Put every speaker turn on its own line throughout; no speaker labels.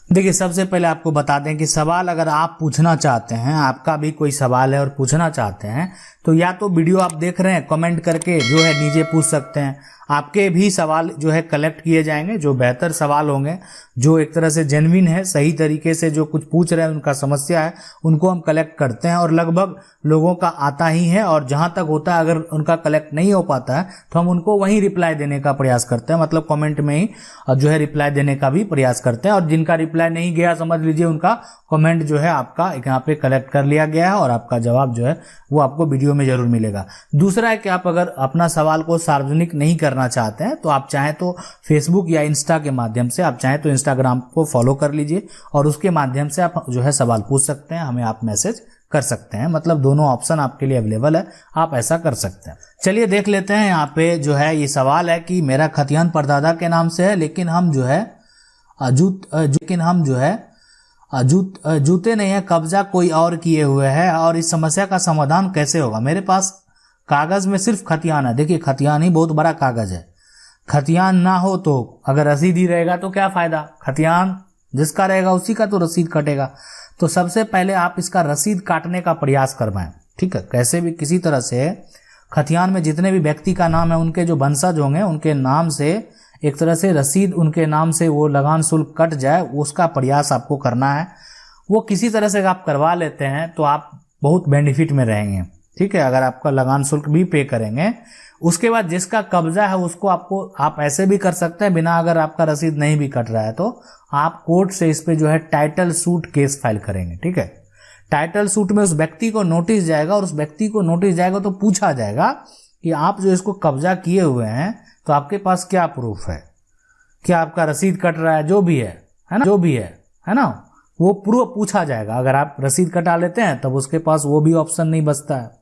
देखिए, सबसे पहले आपको बता दें कि सवाल अगर आप पूछना चाहते हैं, आपका भी कोई सवाल है और पूछना चाहते हैं, तो या तो वीडियो आप देख रहे हैं कमेंट करके जो है नीचे पूछ सकते हैं। आपके भी सवाल जो है कलेक्ट किए जाएंगे, जो बेहतर सवाल होंगे, जो एक तरह से जेन्युइन है, सही तरीके से जो कुछ पूछ रहे हैं, उनका समस्या है, उनको हम कलेक्ट करते हैं। और लगभग लोगों का आता ही है, और जहां तक होता है अगर उनका कलेक्ट नहीं हो पाता है तो हम उनको वहीं रिप्लाई देने का प्रयास करते हैं, मतलब कमेंट में ही जो है रिप्लाई देने का भी प्रयास करते हैं। और जिनका रिप्लाई नहीं गया, समझ लीजिए उनका कमेंट जो है आपका यहाँ पे कलेक्ट कर लिया गया है और आपका जवाब जो है वो आपको वीडियो में जरूर मिलेगा। दूसरा है कि आप अगर अपना सवाल को सार्वजनिक नहीं करना चाहते हैं तो आप चाहें तो फेसबुक या इंस्टा के माध्यम से, आप चाहें तो इंस्टाग्राम को फॉलो कर लीजिए और उसके माध्यम से आप जो है सवाल पूछ सकते हैं, हमें आप मैसेज कर सकते हैं। मतलब दोनों ऑप्शन आपके लिए अवेलेबल है, आप ऐसा कर सकते हैं। चलिए देख लेते हैं। यहाँ पे जो है ये सवाल है कि मेरा खतियान परदादा के नाम से है, लेकिन हम जो है जूते नहीं है, कब्जा कोई और किए हुए हैं, और इस समस्या का समाधान कैसे होगा। मेरे पास कागज में सिर्फ खतियान है। देखिए, खतियान ही बहुत बड़ा कागज है। खतियान ना हो तो अगर रसीद ही रहेगा तो क्या फायदा। खतियान जिसका रहेगा उसी का तो रसीद कटेगा। तो सबसे पहले आप इसका रसीद काटने का प्रयास करवाएं, ठीक है। कैसे भी किसी तरह से खतियान में जितने भी व्यक्ति का नाम है, उनके जो वंशज होंगे उनके नाम से एक तरह से रसीद उनके नाम से वो लगान शुल्क कट जाए, उसका प्रयास आपको करना है। वो किसी तरह से आप करवा लेते हैं तो आप बहुत बेनिफिट में रहेंगे, ठीक है। अगर आपका लगान शुल्क भी पे करेंगे, उसके बाद जिसका कब्जा है उसको आप ऐसे भी कर सकते हैं, बिना अगर आपका रसीद नहीं भी कट रहा है तो आप कोर्ट से इस पे जो है टाइटल सूट केस फाइल करेंगे, ठीक है। टाइटल सूट में उस व्यक्ति को नोटिस जाएगा, और उस व्यक्ति को नोटिस जाएगा तो पूछा जाएगा कि आप जो इसको कब्जा किए हुए हैं तो आपके पास क्या प्रूफ है, क्या आपका रसीद कट रहा है, जो भी है ना, जो भी है ना, वो प्रूफ पूछा जाएगा। अगर आप रसीद कटा लेते हैं तब उसके पास वो भी ऑप्शन नहीं बचता है।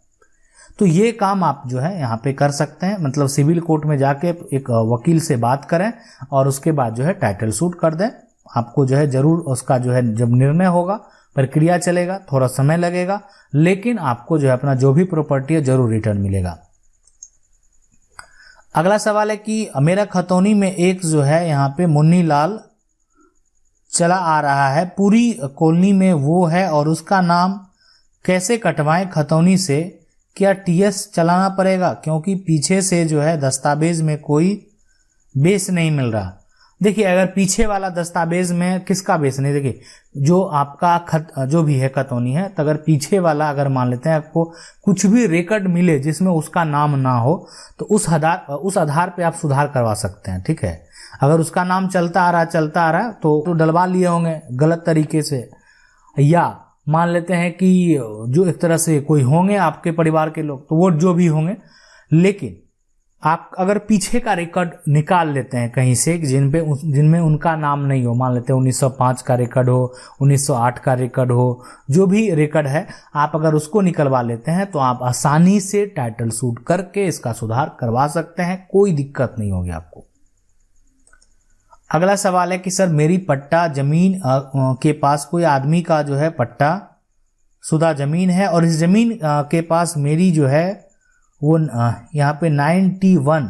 तो ये काम आप जो है यहाँ पे कर सकते हैं, मतलब सिविल कोर्ट में जाके एक वकील से बात करें और उसके बाद जो है टाइटल सूट कर दें। आपको जो है जरूर उसका जो है जब निर्णय होगा, प्रक्रिया चलेगा, थोड़ा समय लगेगा, लेकिन आपको जो है अपना जो भी प्रॉपर्टी है जरूर रिटर्न मिलेगा। अगला सवाल है कि मेरा खतौनी में एक जो है यहाँ पे मुन्नी लाल चला आ रहा है, पूरी कॉलोनी में वो है, और उसका नाम कैसे कटवाएं खतौनी से। क्या टीएस चलाना पड़ेगा, क्योंकि पीछे से जो है दस्तावेज में कोई बेस नहीं मिल रहा। देखिए, अगर पीछे वाला दस्तावेज में किसका बेस नहीं, देखिए जो आपका जो भी है खतौनी है, तो अगर पीछे वाला अगर मान लेते हैं आपको कुछ भी रिकॉर्ड मिले जिसमें उसका नाम ना हो, तो उस आधार पे आप सुधार करवा सकते हैं, ठीक है। अगर उसका नाम चलता आ रहा है तो डलवा लिए होंगे गलत तरीके से, या मान लेते हैं कि जो एक तरह से कोई होंगे आपके परिवार के लोग, तो वो जो भी होंगे, लेकिन आप अगर पीछे का रिकॉर्ड निकाल लेते हैं कहीं से जिनमें उनका नाम नहीं हो, मान लेते हैं 1905 का रिकॉर्ड हो, 1908 का रिकॉर्ड हो, जो भी रिकॉर्ड है, आप अगर उसको निकलवा लेते हैं तो आप आसानी से टाइटल सूट करके इसका सुधार करवा सकते हैं, कोई दिक्कत नहीं होगी आपको। अगला सवाल है कि सर मेरी पट्टा जमीन के पास कोई आदमी का जो है पट्टा शुदा जमीन है, और इस जमीन के पास मेरी जो है वो यहाँ पे 91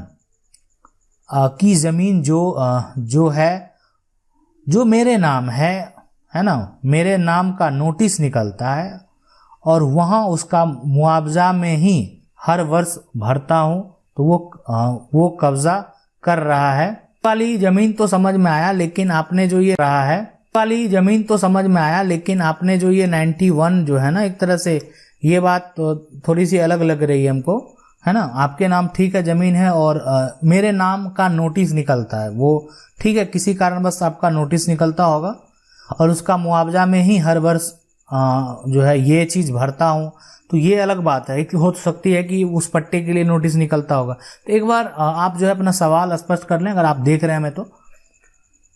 की जमीन जो है जो मेरे नाम है ना, मेरे नाम का नोटिस निकलता है, और वहाँ उसका मुआवजा में ही हर वर्ष भरता हूँ, तो वो कब्जा कर रहा है। वाली जमीन तो समझ में आया, लेकिन आपने जो ये रहा है वाली जमीन तो समझ में आया, लेकिन आपने जो ये 91 जो है ना, एक तरह से ये बात तो थोड़ी सी अलग लग रही है हमको, है ना। आपके नाम ठीक है, जमीन है, और मेरे नाम का नोटिस निकलता है, वो ठीक है, किसी कारणवश आपका नोटिस निकलता होगा, और उसका मुआवजा में ही हर वर्ष जो है ये चीज भरता हूँ, तो ये अलग बात है। हो सकती है कि उस पट्टे के लिए नोटिस निकलता होगा। तो एक बार आप जो है अपना सवाल स्पष्ट कर लें अगर आप देख रहे हैं हमें, तो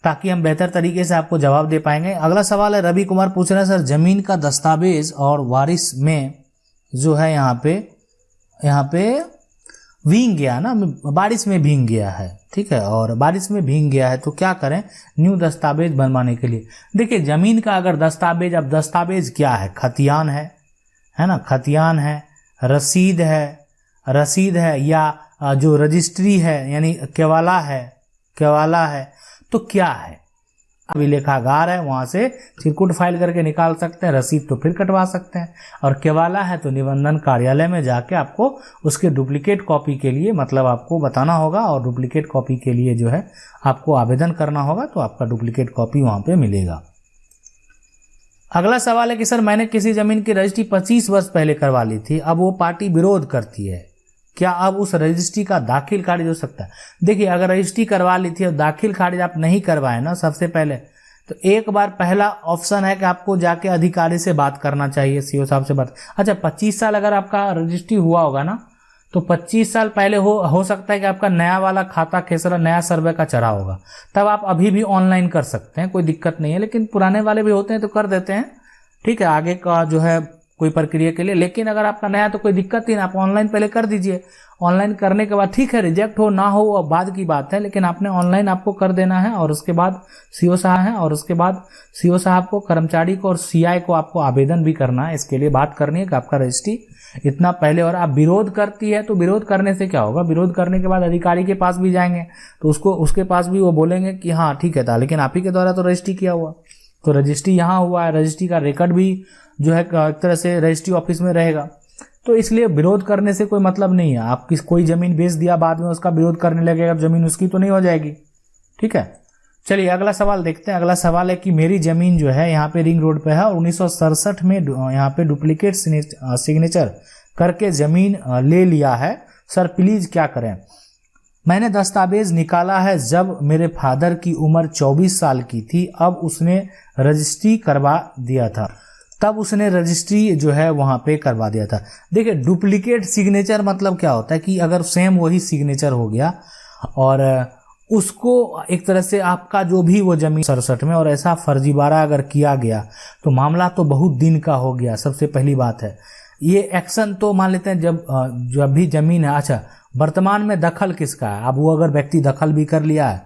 ताकि हम बेहतर तरीके से आपको जवाब दे पाएंगे। अगला सवाल है, रवि कुमार पूछ रहे हैं, सर जमीन का दस्तावेज और वारिस में जो है यहाँ पे भीग गया ना, बारिश में भीग गया है, ठीक है, और बारिश में भीग गया है, तो क्या करें न्यू दस्तावेज बनवाने के लिए। देखिए, जमीन का अगर दस्तावेज, अब दस्तावेज क्या है, खतियान है ना, खतियान है, रसीद है, या जो रजिस्ट्री है यानी केवाला है, तो क्या है। अभिलेखागार है वहां से चिरकुट फाइल करके निकाल सकते हैं, रसीद तो फिर कटवा सकते हैं। और केवाला है तो निबंधन कार्यालय में जाके आपको उसके डुप्लीकेट कॉपी के लिए मतलब आपको बताना होगा और डुप्लीकेट कॉपी के लिए जो है आपको आवेदन करना होगा, तो आपका डुप्लीकेट कॉपी वहां पे मिलेगा। अगला सवाल है कि सर मैंने किसी जमीन की रजिस्ट्री 25 वर्ष पहले करवा ली थी, अब वो पार्टी विरोध करती है, क्या अब उस रजिस्ट्री का दाखिल खारिज हो सकता है? देखिए, अगर रजिस्ट्री करवा ली थी और दाखिल खारिज आप नहीं करवाए ना सबसे पहले, तो एक बार पहला ऑप्शन है कि आपको जाके अधिकारी से बात करना चाहिए, सीओ साहब से बात। अच्छा, 25 साल अगर आपका रजिस्ट्री हुआ होगा ना, तो 25 साल पहले हो सकता है कि आपका नया वाला खाता खेसरा नया सर्वे का चढ़ा होगा, तब आप अभी भी ऑनलाइन कर सकते हैं, कोई दिक्कत नहीं है। लेकिन पुराने वाले भी होते हैं तो कर देते हैं, ठीक है, आगे का जो है कोई प्रक्रिया के लिए। लेकिन अगर आपका नया तो कोई दिक्कत ही ना, आप ऑनलाइन पहले कर दीजिए। ऑनलाइन करने के बाद ठीक है, रिजेक्ट हो ना हो वो बाद की बात है, लेकिन आपने ऑनलाइन आपको कर देना है। और उसके बाद सीओ साहब है, और उसके बाद सीओ साहब को, कर्मचारी को और सीआई को आपको आवेदन भी करना है, इसके लिए बात करनी है कि आपका रजिस्ट्री इतना पहले। और आप विरोध करती है तो विरोध करने से क्या होगा, विरोध करने के बाद अधिकारी के पास भी जाएंगे तो उसके पास भी वो बोलेंगे कि हाँ ठीक है था, लेकिन आप ही के द्वारा तो रजिस्ट्री किया हुआ, तो रजिस्ट्री यहाँ हुआ है, रजिस्ट्री का रिकॉर्ड भी जो है एक तरह से रजिस्ट्री ऑफिस में रहेगा। तो इसलिए विरोध करने से कोई मतलब नहीं है। आप कोई जमीन बेच दिया, बाद में उसका विरोध करने लगेगा, जमीन उसकी तो नहीं हो जाएगी, ठीक है। चलिए अगला सवाल देखते हैं। अगला सवाल है कि मेरी जमीन जो है यहाँ पे रिंग रोड पे है और 1967 में यहाँ पे डुप्लीकेट सिग्नेचर करके जमीन ले लिया है, सर प्लीज क्या करें? मैंने दस्तावेज निकाला है जब मेरे फादर की उम्र 24 साल की थी, अब उसने रजिस्ट्री करवा दिया था, तब उसने रजिस्ट्री जो है वहां पे करवा दिया था। देखिए, डुप्लीकेट सिग्नेचर मतलब क्या होता है कि अगर सेम वही सिग्नेचर हो गया और उसको एक तरह से आपका जो भी वो जमीन 67 में और ऐसा फर्जीवाड़ा अगर किया गया तो मामला तो बहुत दिन का हो गया। सबसे पहली बात है ये एक्शन तो मान लेते हैं जब भी जमीन है। अच्छा, वर्तमान में दखल किसका है? अब वो अगर व्यक्ति दखल भी कर लिया है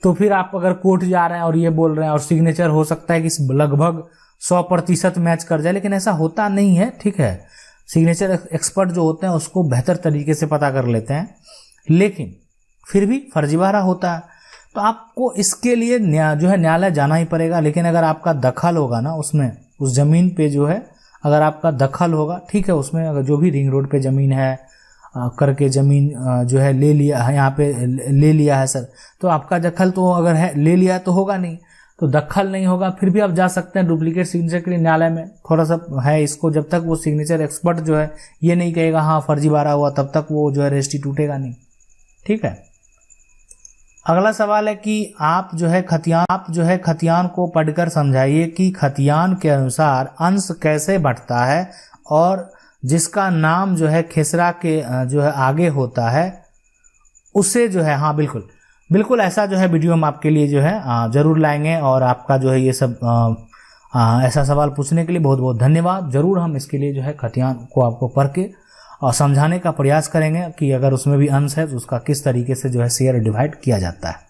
तो फिर आप अगर कोर्ट जा रहे हैं और ये बोल रहे हैं और सिग्नेचर हो सकता है कि लगभग 100% मैच कर जाए, लेकिन ऐसा होता नहीं है, ठीक है। सिग्नेचर एक्सपर्ट जो होते हैं उसको बेहतर तरीके से पता कर लेते हैं, लेकिन फिर भी फर्जीवाड़ा होता है तो आपको इसके लिए जो है न्यायालय जाना ही पड़ेगा। लेकिन अगर आपका दखल होगा ना उसमें, उस जमीन पे जो है अगर आपका दखल होगा, ठीक है, उसमें अगर जो भी रिंग रोड पे जमीन है करके जमीन जो है ले लिया है, यहाँ पे ले लिया है सर, तो आपका दखल तो अगर है ले लिया तो होगा नहीं, तो दखल नहीं होगा, फिर भी आप जा सकते हैं डुप्लीकेट सिग्नेचर के लिए न्यायालय में। थोड़ा सा है इसको, जब तक वो सिग्नेचर एक्सपर्ट जो है ये नहीं कहेगा हाँ फर्जीवाड़ा हुआ, तब तक वो जो है रजिस्ट्री टूटेगा नहीं, ठीक है। अगला सवाल है कि आप जो है खतियान को पढ़कर समझाइए कि खतियान के अनुसार अंश कैसे बढ़ता है और जिसका नाम जो है खेसरा के जो है आगे होता है उससे जो है, हाँ बिल्कुल ऐसा जो है वीडियो हम आपके लिए जो है जरूर लाएंगे। और आपका जो है ये सब ऐसा सवाल पूछने के लिए बहुत बहुत धन्यवाद। जरूर हम इसके लिए जो है खतियान को आपको पढ़ के और समझाने का प्रयास करेंगे कि अगर उसमें भी अंश है तो उसका किस तरीके से जो है शेयर डिवाइड किया जाता है।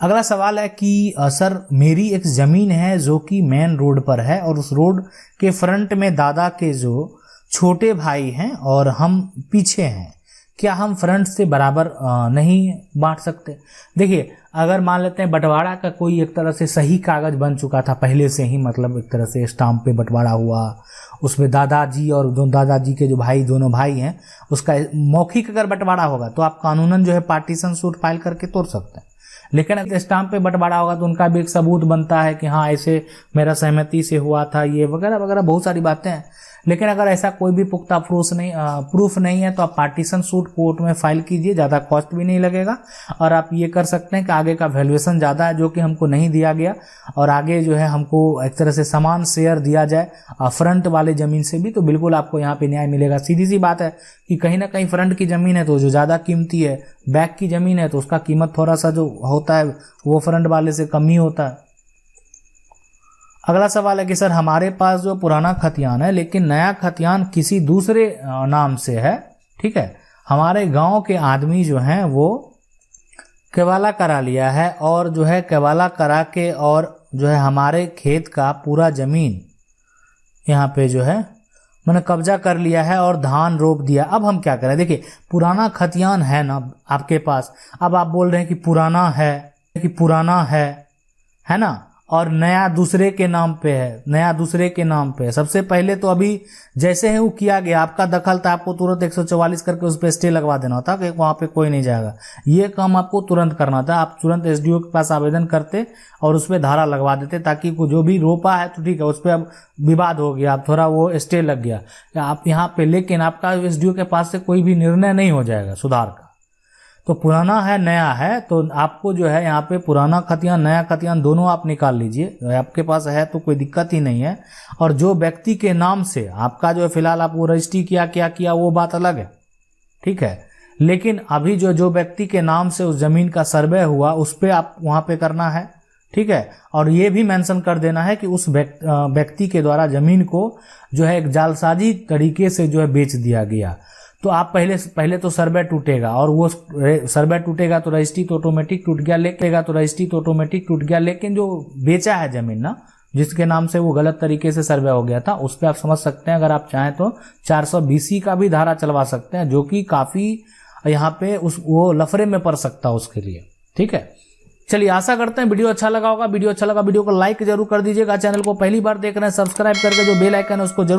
अगला सवाल है कि सर मेरी एक ज़मीन है जो कि मेन रोड पर है और उस रोड के फ्रंट में दादा के जो छोटे भाई हैं और हम पीछे हैं, क्या हम फ्रंट से बराबर नहीं बांट सकते? देखिए, अगर मान लेते हैं बंटवारा का कोई एक तरह से सही कागज बन चुका था पहले से ही, मतलब एक तरह से स्टाम्प पे बंटवारा हुआ, उसमें दादाजी और दादाजी के जो भाई दोनों भाई हैं उसका मौखिक अगर बंटवारा होगा तो आप कानूनन जो है पार्टीशन सूट फाइल करके तोड़ सकते हैं। लेकिन अगर स्टाम्प पे बंटवारा होगा तो उनका भी एक सबूत बनता है कि हाँ ऐसे मेरा सहमति से हुआ था, ये वगैरह वगैरह बहुत सारी बातें हैं। लेकिन अगर ऐसा कोई भी पुख्ता प्रूफ नहीं है तो आप पार्टीशन सूट कोर्ट में फाइल कीजिए, ज़्यादा कॉस्ट भी नहीं लगेगा। और आप ये कर सकते हैं कि आगे का वैल्यूएशन ज़्यादा है जो कि हमको नहीं दिया गया और आगे जो है हमको एक तरह से समान शेयर दिया जाए फ्रंट वाले ज़मीन से भी, तो बिल्कुल आपको यहाँ पे न्याय मिलेगा। सीधी सी बात है कि कहीं ना कहीं फ्रंट की ज़मीन है तो जो ज़्यादा कीमती है, बैक की ज़मीन है तो उसका कीमत थोड़ा सा जो होता है वो फ्रंट वाले से कम ही होता है। अगला सवाल है कि सर हमारे पास जो पुराना खतियान है लेकिन नया खतियान किसी दूसरे नाम से है, ठीक है, हमारे गांव के आदमी जो हैं वो केवाला करा लिया है और जो है केवाला करा के और जो है हमारे खेत का पूरा ज़मीन यहाँ पे जो है मैंने कब्जा कर लिया है और धान रोप दिया। अब हम क्या करें? देखिए, पुराना खतियान है ना आपके पास, अब आप बोल रहे हैं कि पुराना है कि पुराना है ना, और नया दूसरे के नाम पे है, नया दूसरे के नाम पे है। सबसे पहले तो अभी जैसे है वो किया गया, आपका दखल था, आपको तुरंत 144 करके उस पर स्टे लगवा देना था कि वहाँ पे कोई नहीं जाएगा। ये काम आपको तुरंत करना था, आप तुरंत एसडीओ के पास आवेदन करते और उस पर धारा लगवा देते, ताकि जो भी रोपा है तो ठीक है, उस पर अब विवाद हो गया, अब थोड़ा वो स्टे लग गया आप यहाँ पे, लेकिन आपका एसडीओ के पास से कोई भी निर्णय नहीं हो जाएगा सुधार का। तो पुराना है नया है, तो आपको जो है यहाँ पे पुराना खतियान नया खतियान दोनों आप निकाल लीजिए, आपके पास है तो कोई दिक्कत ही नहीं है। और जो व्यक्ति के नाम से आपका जो है फिलहाल आप वो रजिस्ट्री क्या किया वो बात अलग है, ठीक है, लेकिन अभी जो व्यक्ति के नाम से उस जमीन का सर्वे हुआ उस पर आप वहाँ पे करना है, ठीक है। और ये भी मेंशन कर देना है कि उस व्यक्ति के द्वारा जमीन को जो है एक जालसाजी तरीके से जो है बेच दिया गया। तो आप पहले तो सर्वे टूटेगा, और वो सर्वे टूटेगा तो रजिस्ट्री तो ऑटोमेटिक टूट गया, लेकिन जो बेचा है जमीन ना, जिसके नाम से वो गलत तरीके से सर्वे हो गया था, उस पर आप समझ सकते हैं, अगर आप चाहें तो 420 का भी धारा चलवा सकते हैं, जो कि काफी यहाँ पे वो लफड़े में पड़ सकता है उसके लिए, ठीक है। चलिए, आशा करते हैं वीडियो अच्छा लगा होगा। वीडियो अच्छा लगा वीडियो को लाइक जरूर कर दीजिएगा। चैनल को पहली बार देख रहे हैं सब्सक्राइब करके जो बेल आइकन है उसको जरूर